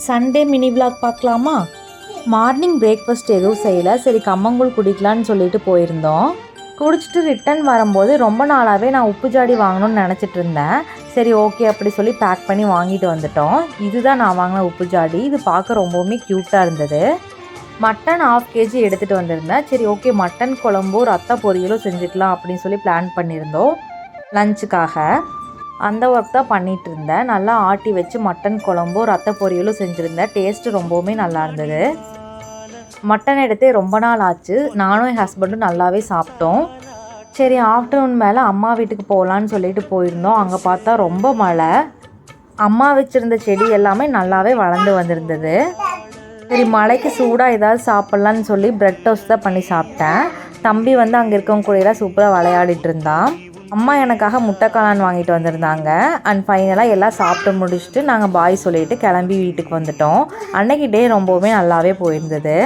Sunday mini vlog பார்க்கலாமா? Morning breakfast எதுவும் செய்யலை, சரி கம்மங்கூழ் குடிக்கலான்னு சொல்லிட்டு போயிருந்தோம். குடிச்சிட்டு ரிட்டன் வரும்போது ரொம்ப நாளாகவே நான் உப்பு ஜாடி வாங்கணும்னு நினச்சிட்டு இருந்தேன். சரி ஓகே அப்படி சொல்லி பேக் பண்ணி வாங்கிட்டு வந்துட்டோம். இதுதான் நான் வாங்கின உப்பு ஜாடி. இது பார்க்க ரொம்பவுமே க்யூட்டாக இருந்தது. மட்டன் 1/2 kg எடுத்துகிட்டு வந்திருந்தேன். சரி ஓகே மட்டன் குழம்போ ரத்த பொரியலும் செஞ்சுக்கலாம் அப்படின்னு சொல்லி பிளான் பண்ணியிருந்தோம் லஞ்சுக்காக. அந்த ஒர்க் தான் பண்ணிகிட்டு இருந்தேன். நல்லா ஆட்டி வச்சு மட்டன் குழம்போ ரத்த பொரியலும் செஞ்சுருந்தேன். டேஸ்ட்டு ரொம்பவுமே நல்லா இருந்தது. மட்டன் எடுத்தே ரொம்ப நாள் ஆச்சு. நானும் என் ஹஸ்பண்டும் நல்லாவே சாப்பிட்டோம். சரி ஆஃப்டர்நூன் மேலே அம்மா வீட்டுக்கு போகலான்னு சொல்லிட்டு போயிருந்தோம். அங்கே பார்த்தா ரொம்ப மழை. அம்மா வச்சுருந்த செடி எல்லாமே நல்லாவே வளர்ந்து வந்திருந்தது. சரி மழைக்கு சூடாக ஏதாவது சாப்பிட்லான்னு சொல்லி ப்ரெட் டோஸ்ட் தான் பண்ணி சாப்பிட்டேன். தம்பி வந்து அங்கே இருக்கவங்க கூடலாம் சூப்பராக விளையாடிட்டு இருந்தான். அம்மா எனக்காக முட்டை காளான் வாங்கிட்டு வந்திருந்தாங்க. அண்ட் ஃபைனலாக எல்லாம் சாப்பிட்டு முடிச்சுட்டு நாங்கள் பாய் சொல்லிவிட்டு கிளம்பி வீட்டுக்கு வந்துட்டோம். அன்னைக்கு டே ரொம்பவுமே நல்லாவே போயிருந்தது.